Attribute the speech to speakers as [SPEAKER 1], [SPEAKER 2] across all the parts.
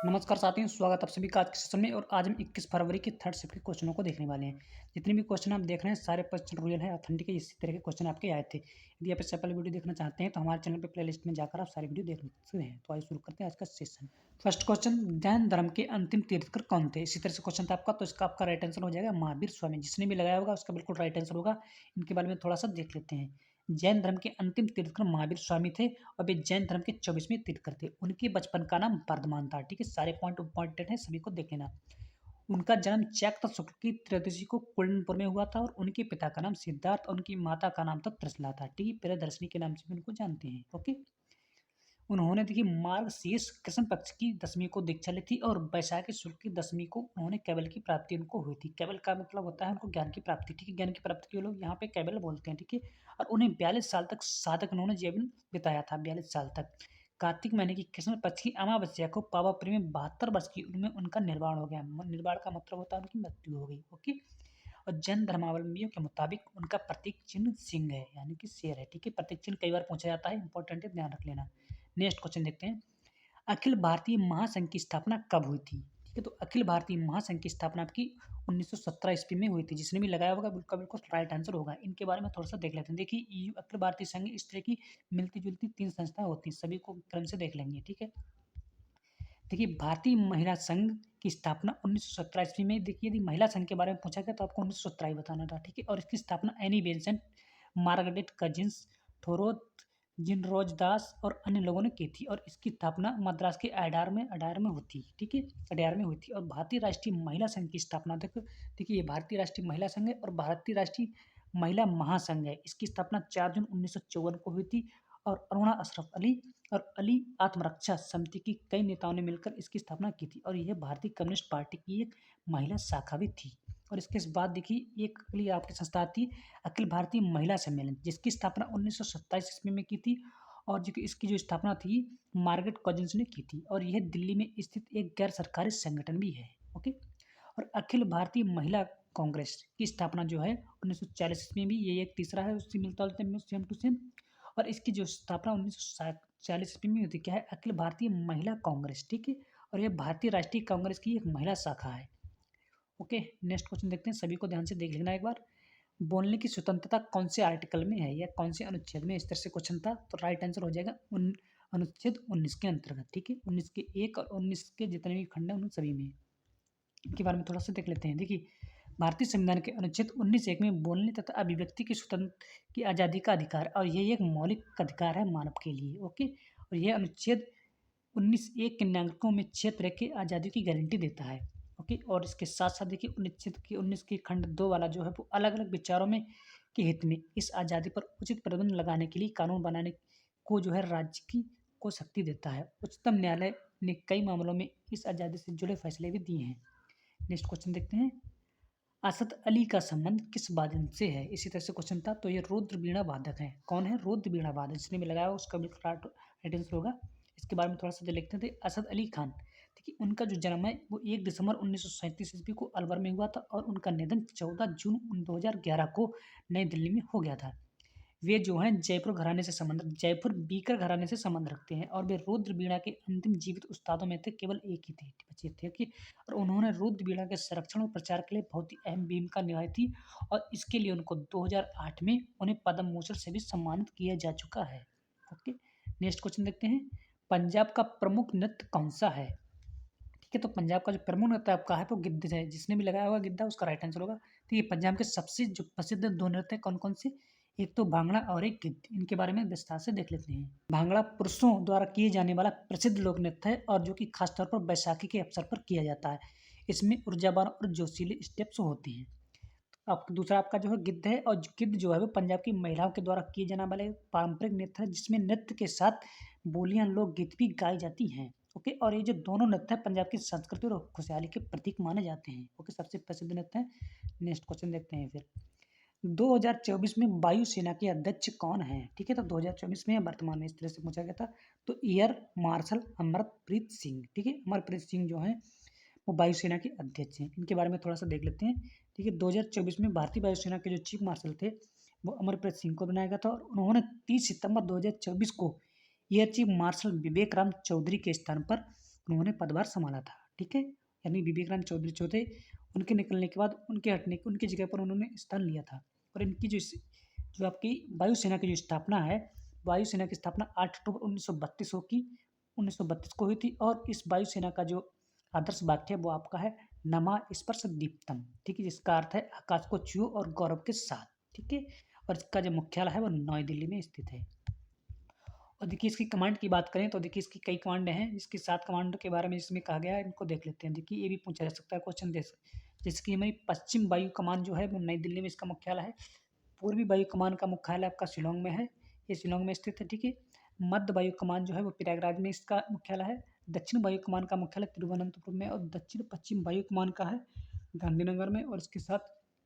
[SPEAKER 1] नमस्कार साथियों, स्वागत है आप सभी का आज के सेशन में। और आज हम 21 फरवरी के थर्ड शिफ्ट के क्वेश्चनों को देखने वाले हैं। जितने भी क्वेश्चन आप देख रहे हैं सारे क्वेश्चन रियल है, ऑथेंटिक है। इसी तरह के क्वेश्चन आपके आए थे। यदि आप इससे पहले वीडियो देखना चाहते हैं तो हमारे चैनल पे प्लेलिस्ट में जाकर आप सारी वीडियो देख सकते हैं। तो आइए शुरू करते हैं आज का सेशन। फर्स्ट क्वेश्चन, जैन धर्म के अंतिम तीर्थकर कौन थे? इसी तरह से क्वेश्चन था आपका, तो इसका आपका राइट आंसर हो जाएगा महावीर स्वामी। जिसने भी लगाया होगा उसका बिल्कुल राइट आंसर होगा। इनके बारे में थोड़ा सा देख लेते हैं। जैन धर्म के अंतिम तीर्थकर महावीर स्वामी थे और वे जैन धर्म के 24वें तीर्थकर थे। उनके बचपन का नाम वर्धमान था। ठीक है, सारे पॉइंट इंपॉर्टेंट है, सभी को देख लेना। उनका जन्म चैत्र शुक्ल की त्रयोदशी को कुंडनपुर में हुआ था और उनके पिता का नाम सिद्धार्थ और उनकी माता का नाम था त्रिशला था। ठीक है, प्रियदर्शनी के नाम से भी उनको जानते हैं। ओके, उन्होंने देखिए मार्गशीर्ष कृष्ण पक्ष की दशमी को दीक्षा ली थी और वैशाखी शुक्ल की दशमी को उन्होंने कैबल की प्राप्ति उनको हुई थी। कैबल का मतलब होता है उनको ज्ञान की प्राप्ति। ठीक है, ज्ञान की प्राप्ति के लोग यहाँ पे कैबल बोलते हैं। ठीक है, और उन्हें 42 साल तक साधक उन्होंने जीवन बिताया था, 42 साल तक। कार्तिक महीने की कृष्ण पक्ष की अमावस्या को पावापुरी में 72 वर्ष की उम्र में उनका निर्वाण हो गया। निर्वाण का मतलब होता है उनकी मृत्यु हो गई। ओके, और जैन धर्मावलंबियों के मुताबिक उनका प्रतीक चिन्ह सिंह है, यानी कि शेर है। ठीक है, प्रतीक चिन्ह कई बार पूछा जाता है, इंपॉर्टेंट है, ध्यान रख लेना। नेक्स्ट क्वेश्चन देखते हैं। अखिल भारतीय महासंघ की स्थापना कब हुई थी? ठीक है, तो अखिल भारतीय महासंघ की स्थापना आपकी 1917 ईस्वी में हुई थी। जिसने भी लगाया होगा बिल्कुल बिल्कुल राइट आंसर होगा। इनके बारे में थोड़ा सा देख लेते हैं। देखिए, ईयू अखिल भारतीय संघ इस तरह की मिलती जुलती तीन संस्थाएं होती हैं, सभी को क्रम से देख लेंगे। ठीक है, देखिए भारतीय महिला संघ की स्थापना 1917 ईस्वी में। देखिए, यदि महिला संघ के बारे में पूछा गया तो आपको 1917 ही बताना था। ठीक है, और इसकी स्थापना एनी बेंसेंट, मार्गरेट कजिन्स, थोरोथ जिनरोज दास और अन्य लोगों ने की थी। और इसकी स्थापना मद्रास के अडार में हुई थी। ठीक है, अडार में हुई थी। और भारतीय राष्ट्रीय महिला संघ की स्थापना देखो, देखिए ये भारतीय राष्ट्रीय महिला संघ है और भारतीय राष्ट्रीय महिला महासंघ है। इसकी स्थापना 4 जून 1954 को हुई थी। और अरुणा अशरफ अली और अली आत्मरक्षा समिति की कई नेताओं ने मिलकर इसकी स्थापना की थी। और यह भारतीय कम्युनिस्ट पार्टी की एक महिला शाखा भी थी। और इसके बाद देखिए एक अगली आपकी संस्था थी, अखिल भारतीय महिला सम्मेलन, जिसकी स्थापना 1927 ईस्वी में की थी। और जो कि इसकी जो स्थापना थी मार्गरेट कजिन्स ने की थी। और यह दिल्ली में स्थित एक गैर सरकारी संगठन भी है। ओके, और अखिल भारतीय महिला कांग्रेस की स्थापना जो है 1940 में भी, ये एक तीसरा है, उससे मिलता जुलता सेम टू सेम। और इसकी जो स्थापना 1940 ईस्वी में होती क्या है, अखिल भारतीय महिला कांग्रेस। ठीक है, और यह भारतीय राष्ट्रीय कांग्रेस की एक महिला शाखा है। ओके, नेक्स्ट क्वेश्चन देखते हैं, सभी को ध्यान से देख लेना एक बार। बोलने की स्वतंत्रता कौन से आर्टिकल में है या कौन से अनुच्छेद में? इस तरह से क्वेश्चन था, तो राइट आंसर हो जाएगा अनुच्छेद 19 के अंतर्गत। ठीक है, 19 के 1 और 19 के जितने भी खंड हैं उन सभी में। इनके बारे में थोड़ा सा देख लेते हैं। देखिए, भारतीय संविधान के अनुच्छेद 19(1) में बोलने तथा अभिव्यक्ति की स्वतंत्र की आज़ादी का अधिकार, और ये एक मौलिक अधिकार है मानव के लिए। ओके, और यह अनुच्छेद 19(1) के नागरिकों में क्षेत्र की आज़ादी की गारंटी देता है। ओके, और इसके साथ साथ देखिए अनुच्छेद के 19 के खंड 2 वाला जो है वो अलग अलग विचारों में के हित में इस आज़ादी पर उचित प्रतिबंध लगाने के लिए कानून बनाने को जो है राज्य की को शक्ति देता है। उच्चतम न्यायालय ने कई मामलों में इस आज़ादी से जुड़े फैसले भी दिए हैं। नेक्स्ट क्वेश्चन देखते हैं। असद अली का संबंध किस वादन से है? इसी तरह से क्वेश्चन था, तो ये रुद्र बीणा वादक है। कौन है? रुद्र बीणा वादक। जिसने भी लगाया उसका बिल्कुल राइट आंसर होगा। इसके बारे में थोड़ा सा लिखते थे। असद अली खान, देखिए उनका जो जन्म है वो 1 दिसंबर 1937 ईस्वी को अलवर में हुआ था और उनका निधन 14 जून 2011 को नई दिल्ली में हो गया था। वे जो हैं जयपुर बीकर घराने से संबंध रखते हैं और वे रुद्र बीणा के अंतिम जीवित उस्तादों में थे। केवल एक ही थे बचे थे कि, और उन्होंने रुद्र बीणा के संरक्षण और प्रचार के लिए बहुत ही अहम भूमिका निभाई थी। और इसके लिए उनको 2008 में उन्हें पद्म भूषण से भी सम्मानित किया जा चुका है। ओके, नेक्स्ट क्वेश्चन देखते हैं। पंजाब का प्रमुख नृत्य कौन सा है? ठीक है, तो पंजाब का जो प्रमुख नृत्य आपका है वो गिद्ध है। जिसने भी लगाया होगा गिद्धा उसका राइट आंसर होगा। ठीक है, पंजाब के सबसे जो प्रसिद्ध दो नृत्य कौन कौन से? एक तो भांगड़ा और एक गिद्ध। इनके बारे में विस्तार से देख लेते हैं। भांगड़ा पुरुषों द्वारा किए जाने वाला प्रसिद्ध लोक नृत्य है और जो कि खासतौर पर बैसाखी के अवसर पर किया जाता है। इसमें ऊर्जावान और जोशीले स्टेप्स होते हैं। अब दूसरा आपका जो है गिद्ध है, और गिद्ध जो है वो पंजाब की महिलाओं के द्वारा किए जाने वाले पारंपरिक नृत्य है, जिसमें नृत्य के साथ बोलियां लोकगीत भी गाई जाती हैं। ओके, और ये जो दोनों नृत्य है पंजाब की संस्कृति और खुशहाली के प्रतीक माने जाते हैं। ओके, सबसे प्रसिद्ध नृत्य है। नेक्स्ट क्वेश्चन देखते हैं फिर। 2024 में वायुसेना के अध्यक्ष कौन है? ठीक है, तो 2024 में वर्तमान में इस तरह से पूछा गया था, तो एयर मार्शल अमरप्रीत सिंह। ठीक है, अमरप्रीत सिंह जो है वो वायुसेना के अध्यक्ष हैं। इनके बारे में थोड़ा सा देख लेते हैं। ठीक है, 2024 में भारतीय वायुसेना के जो चीफ मार्शल थे वो अमरप्रीत सिंह को बनाया गया था और उन्होंने 30 सितंबर 2024 को एयर चीफ मार्शल विवेक राम चौधरी के स्थान पर उन्होंने पदभार संभाला था, ठीक है। यानी विवेकानंद चौधरी चौथे उनके निकलने के बाद उनकी जगह पर उन्होंने स्थान लिया था। और इनकी जो आपकी वायुसेना की जो स्थापना है, वायुसेना की स्थापना 8 अक्टूबर 1932 को हुई थी। और इस वायुसेना का जो आदर्श वाक्य है वो आपका है, नमा स्पर्श दीप्तम, ठीक है, जिसका अर्थ है आकाश को छुओ और गौरव के साथ, ठीक है। और इसका जो मुख्यालय है वो नई दिल्ली में स्थित है। और देखिए इसकी कमांड की बात करें तो देखिए इसकी कई कमांड हैं, जिसकी 7 कमांडों के बारे में इसमें कहा गया है, इनको देख लेते हैं। देखिए ये भी पूछा जा सकता है क्वेश्चन जैसे कि हमारी पश्चिम वायु कमान जो है वो नई दिल्ली में इसका मुख्यालय है। पूर्वी वायु कमान का मुख्यालय आपका शिलांग में है, ये शिलांग में स्थित है, ठीक है। मध्य वायु कमान जो है वो प्रयागराज में इसका मुख्यालय है। दक्षिण वायु कमान का मुख्यालय तिरुवनंतपुरम में, और दक्षिण पश्चिम वायु कमान का है गांधीनगर में। और इसके साथ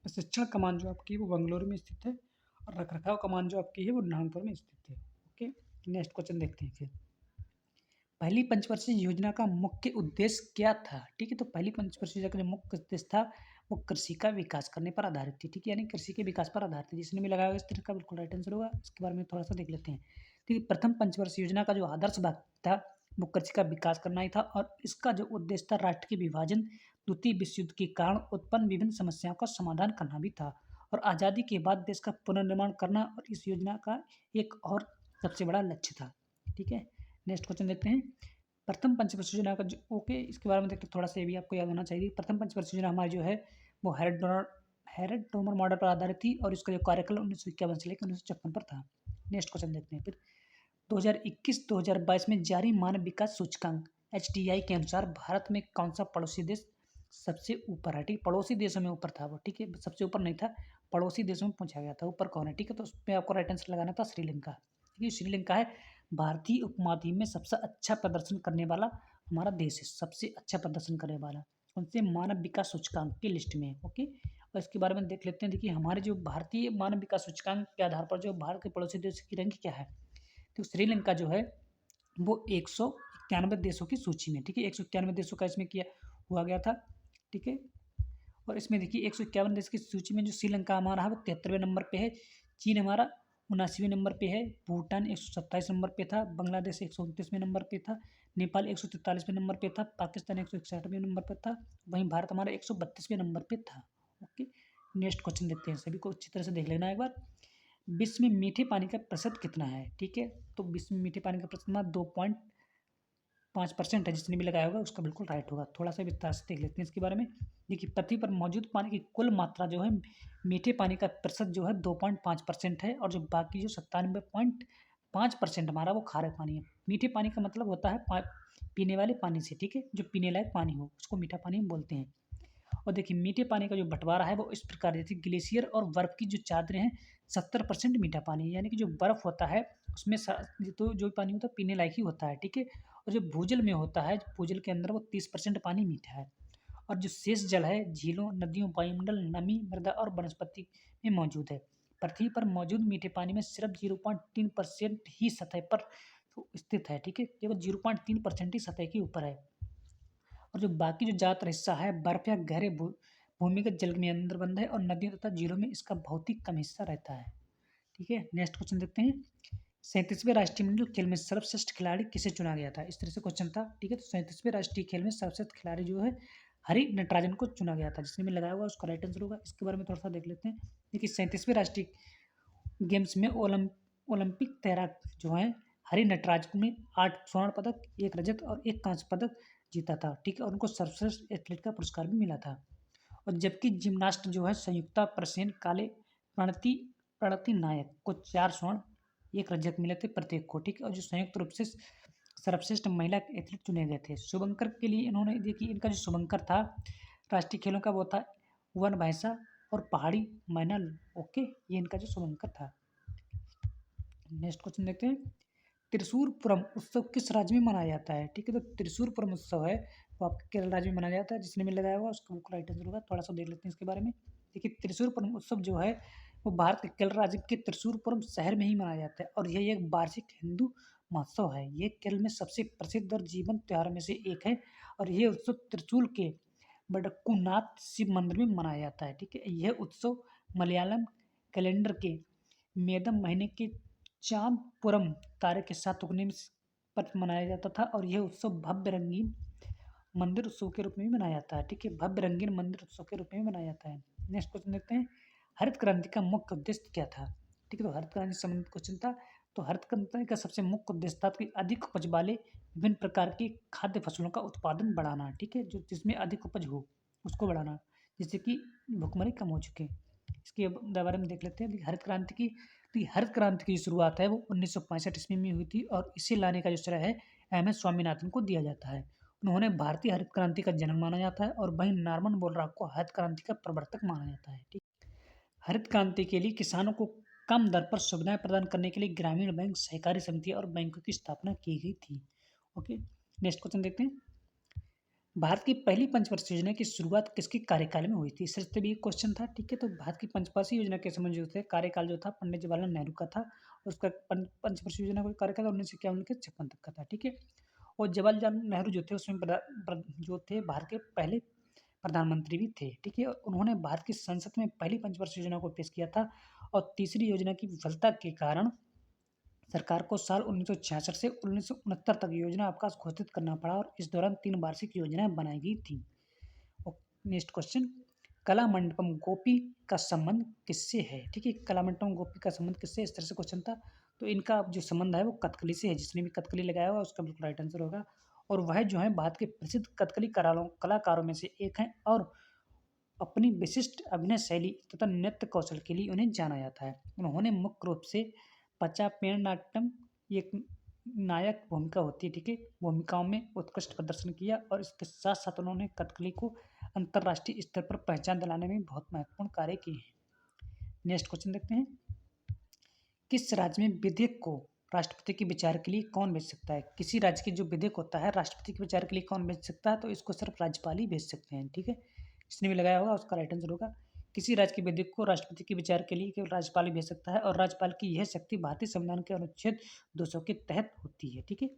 [SPEAKER 1] प्रशिक्षण कमान जो आपकी है वो बेंगलुरु में स्थित है। और रखरखाव कमान जो आपकी है वो नागपुर में स्थित है। ओके, नेक्स्ट क्वेश्चन देखते हैं फिर। पहली पंचवर्षीय योजना का मुख्य उद्देश्य क्या था, ठीक है। तो पहली पंचवर्षीय योजना का जो मुख्य उद्देश्य था वो कृषि का विकास करने पर आधारित थी, ठीक है, यानी कृषि के विकास पर आधारित थी। जिसने भी लगाया होगा इस तरह का बिल्कुल राइट आंसर होगा। इसके बारे में थोड़ा सा देख लेते हैं। ठीक है, प्रथम पंचवर्षीय योजना का जो आदर्श भाग था वो कृषि का विकास करना ही था। और इसका जो उद्देश्य था राष्ट्र के विभाजन, द्वितीय विश्व युद्ध के कारण उत्पन्न विभिन्न समस्याओं का समाधान करना भी था। और आज़ादी के बाद देश का पुनर्निर्माण करना और इस योजना का एक और सबसे बड़ा लक्ष्य था, ठीक है। नेक्स्ट क्वेश्चन देखते हैं। प्रथम पंचवर्षीय योजना का जो ओके, इसके बारे में देखते थोड़ा सा ये भी आपको याद होना चाहिए। प्रथम पंचवर्षीय योजना हमारी जो है वो हैरेड डोमर मॉडल पर आधारित थी। और इसका जो कार्यकाल 1951 से लेकर 1956 पर था। नेक्स्ट क्वेश्चन देखते हैं फिर। 2021-2022 में जारी मानव विकास सूचकांक HDI के अनुसार भारत में कौन सा पड़ोसी देश सबसे ऊपर है, ठीक। पड़ोसी देशों में ऊपर था वो, ठीक है, सबसे ऊपर नहीं था, पड़ोसी देशों में पूछा गया था ऊपर कौन है, ठीक है। तो उसमें आपको राइट आंसर लगाना था श्रीलंका, ठीक है। श्रीलंका है भारतीय उपमहाद्वीप में सबसे अच्छा प्रदर्शन करने वाला हमारा देश है, सबसे अच्छा प्रदर्शन करने वाला उनसे मानव विकास सूचकांक की लिस्ट में, ओके। और इसके बारे में देख लेते हैं। देखिए हमारे जो भारतीय मानव विकास सूचकांक के आधार पर जो भारत के पड़ोसी देश की रैंक क्या है, तो श्रीलंका जो है वो 191 देशों की सूची में, ठीक है, 191 देशों का इसमें किया हुआ गया था, ठीक है। और इसमें देखिए 151 देश की सूची में जो श्रीलंका हमारा है वो 73वें नंबर पे है। चीन हमारा 79वें नंबर पे है। भूटान 127 नंबर पे था। बांग्लादेश 129वें नंबर पे था। नेपाल 143वें नंबर पे था। पाकिस्तान 161वें नंबर पे था। वहीं भारत हमारा 132वें नंबर पे था, ओके। नेक्स्ट क्वेश्चन देखते हैं, सभी को अच्छी तरह से देख लेना एक बार। विश्व में मीठे पानी का प्रतिशत कितना है, ठीक है। तो विश्व में मीठे पानी का प्रतिशत 2.5% है। जिसने भी लगाया होगा उसका बिल्कुल राइट होगा। थोड़ा सा विस्तार से देख लेते हैं इसके बारे में। देखिए पृथ्वी पर मौजूद पानी की कुल मात्रा जो है मीठे पानी का प्रतिशत जो है 2.5% है। और जो बाकी जो 97.5% हमारा वो खारे पानी है। मीठे पानी का मतलब होता है पीने वाले पानी से, ठीक है, जो पीने लायक पानी हो उसको मीठा पानी बोलते हैं। और देखिए मीठे पानी का जो बंटवारा है वो इस प्रकार, जैसे ग्लेशियर और बर्फ की जो चादरें हैं 70% मीठा पानी, यानी कि जो बर्फ होता है उसमें तो जो पानी होता है पीने लायक ही होता है, ठीक है। और जो भूजल में होता है, भूजल के अंदर वो 30% पानी मीठा है। और जो शेष जल है झीलों, नदियों, वायुमंडल, नमी, मृदा और वनस्पति में मौजूद है। पृथ्वी पर मौजूद मीठे पानी में सिर्फ 0.3% ही सतह पर स्थित है, ठीक है, केवल 0.3% ही सतह के ऊपर है। और जो बाकी जो ज़्यादातर हिस्सा है बर्फ या गहरे भूमिगत जल में अंदर बंद है। और नदियों तथा झीलों में इसका बहुत ही कम हिस्सा रहता है, ठीक है। नेक्स्ट क्वेश्चन देखते हैं। 37वें राष्ट्रीय मंडल खेल में सर्वश्रेष्ठ खिलाड़ी किसे चुना गया था, इस तरह से क्वेश्चन था, ठीक है। तो 37वें राष्ट्रीय खेल में सर्वश्रेष्ठ खिलाड़ी जो है हरि नटराजन को चुना गया था। जिसने भी लगाया होगा उसका राइट आंसर होगा। इसके बारे में थोड़ा सा देख लेते हैं। देखिए 37वें राष्ट्रीय गेम्स में ओलंपिक तैराक जो है हरि नटराज ने 8 स्वर्ण पदक, 1 रजत और 1 कांस्य पदक जीता था, ठीक है। और उनको सर्वश्रेष्ठ एथलीट का पुरस्कार भी मिला था। और जबकि जिम्नास्ट जो है संयुक्ता प्रसेन काले प्रणति प्रणति नायक को 4 स्वर्ण, 1 रजत मिले थे प्रत्येक को, ठीक है। और जो संयुक्त रूप से सर्वश्रेष्ठ महिला एथलीट चुने गए थे। शुभंकर के लिए इन्होंने देखिए इनका जो शुभंकर था राष्ट्रीय खेलों का वो था वन भैंसा और पहाड़ी मैना, ओके, ये इनका जो शुभंकर था। नेक्स्ट क्वेश्चन देखते हैं। त्रिशूरपुरम उत्सव किस राज्य में मनाया जाता है, ठीक है। तो त्रिशूरपुरम उत्सव है वो आपके केरल राज्य में मनाया जाता है। जिसने भी लगाया होगा उसका बिल्कुल राइट आंसर होगा। थोड़ा सा देख लेते हैं इसके बारे में। देखिए त्रिशूरपुरम उत्सव जो है वो भारत के केरल राज्य के त्रिशूरपुरम शहर में ही मनाया जाता है। और यह एक वार्षिक हिंदू महोत्सव है। ये केरल में सबसे प्रसिद्ध और जीवंत त्योहार में से एक है। और यह उत्सव त्रिशूल के बडक्कुनाथ शिव मंदिर में मनाया जाता है, ठीक है। यह उत्सव मलयालम कैलेंडर के मेदम महीने के चांदपुरम तारे के साथ उगने पर मनाया जाता था। और यह उत्सव भव्य रंगीन मंदिर उत्सव के रूप में भी मनाया जाता है, ठीक है? भव्य रंगीन मंदिर उत्सव के रूप में भी मनाया जाता है। नेक्स्ट क्वेश्चन देखते हैं, हरित क्रांति का मुख्य उद्देश्य क्या था? ठीक है, तो हरित क्रांति से संबंधित क्वेश्चन था। तो हरित क्रांति का सबसे मुख्य उद्देश्य था कि अधिक उपज वाले विभिन्न प्रकार की खाद्य फसलों का उत्पादन बढ़ाना, ठीक है? जो जिसमें अधिक उपज हो, उसको बढ़ाना, जिससे कि भुखमरी कम हो चुके। इसके बारे में देख लेते हैं। हरित क्रांति की शुरुआत है वो 1965 ईस्वी में हुई थी और इसे लाने का जो श्रेय है एम.एस. स्वामीनाथन को दिया जाता है। उन्होंने भारतीय हरित क्रांति का जन्म माना जाता है और वहीं नॉर्मन बोरलॉग को हरित क्रांति का प्रवर्तक माना जाता है। ठीक, हरित क्रांति के लिए किसानों को कम दर पर सुविधाएं प्रदान करने के लिए ग्रामीण बैंक, सहकारी समिति और बैंकों की स्थापना की गई थी। ओके, नेक्स्ट क्वेश्चन देखते हैं। भारत की पहली पंचवर्षीय योजना की शुरुआत किसके कार्यकाल में हुई थी? सिर्फ तो भी एक क्वेश्चन था, ठीक है? तो भारत की पंचवर्षीय योजना के समय जो थे कार्यकाल जो था पंडित जवाहरलाल नेहरू का था। उसका पंचवर्षीय योजना का कार्यकाल 1951 से 56 तक का था, ठीक है? और जवाहरलाल नेहरू जो थे उसमें जो थे भारत के पहले प्रधानमंत्री भी थे, ठीक है? और उन्होंने भारत की संसद में पहली पंचवर्षीय योजना को पेश किया था और तीसरी योजना की विफलता के कारण सरकार को साल 1966 से 1969 तक योजना अवकाश घोषित करना पड़ा और इस दौरान 3 वार्षिक योजनाएं बनाई गई थी। नेक्स्ट क्वेश्चन, कला मंडपम गोपी का संबंध किससे है? ठीक है, कला मंडपम गोपी का संबंध किससे, इस तरह से क्वेश्चन था। तो इनका जो संबंध है वो कथकली से है। जिसने भी कथकली लगाया हुआ उसका बिल्कुल राइट आंसर होगा। और वह जो है भारत के प्रसिद्ध कथकली कलाकारों में से एक हैं और अपनी विशिष्ट अभिनय शैली तथा नृत्य कौशल के लिए उन्हें जाना जाता है। उन्होंने मुख्य रूप से पचापेन नाट्यम, एक नायक भूमिका होती है, ठीक है, भूमिकाओं में उत्कृष्ट प्रदर्शन किया और इसके साथ साथ उन्होंने कथकली को अंतर्राष्ट्रीय स्तर पर पहचान दिलाने में बहुत महत्वपूर्ण कार्य किए हैं। नेक्स्ट क्वेश्चन देखते हैं, किस राज्य में विधेयक को राष्ट्रपति के विचार के लिए कौन भेज सकता है? किसी राज्य की जो विधेयक होता है राष्ट्रपति के विचार के लिए कौन भेज सकता है? तो इसको सिर्फ राज्यपाल ही भेज सकते हैं, ठीक है? जिसने भी लगाया होगा उसका राइट आंसर होगा। किसी राज्य के विधेयक को राष्ट्रपति के विचार के लिए केवल राज्यपाल ही भेज सकता है और राज्यपाल की यह शक्ति भारतीय संविधान के अनुच्छेद 200 के तहत होती है, ठीक है?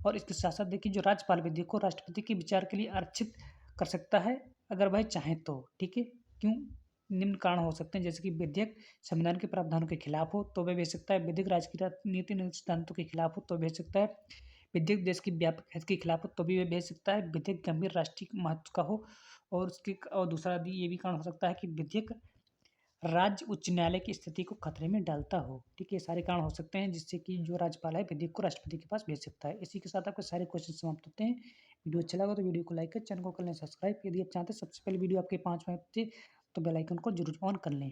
[SPEAKER 1] और इसके साथ साथ देखिए, जो राज्यपाल विधेयक को राष्ट्रपति के विचार के लिए आरक्षित कर सकता है अगर वह चाहे तो, ठीक है? क्यों? निम्न कारण हो सकते हैं, जैसे कि विधेयक संविधान के प्रावधानों के खिलाफ हो तो वह भेज सकता है, विधेयक राज्य की नीति सिद्धांतों के खिलाफ हो तो भेज सकता है, विधेयक देश की व्यापक हित के खिलाफ हो तो भी वह भेज सकता है, विधेयक गंभीर राष्ट्रीय महत्व का हो और दूसरा ये भी कारण हो सकता है कि विधेयक राज्य उच्च न्यायालय की स्थिति को खतरे में डालता हो, ठीक है? ये सारे कारण हो सकते हैं जिससे कि जो राज्यपाल है विधेयक को राष्ट्रपति के पास भेज सकता है। इसी के साथ आपके सारे क्वेश्चन समाप्त होते हैं। वीडियो अच्छा लगा तो वीडियो को लाइक करें, चैनल को कर लें सब्सक्राइब। यदि आप चाहते हैं सबसे पहले वीडियो आपके 5 मिनट थे तो बेल आइकन को जरूर ऑन कर लें।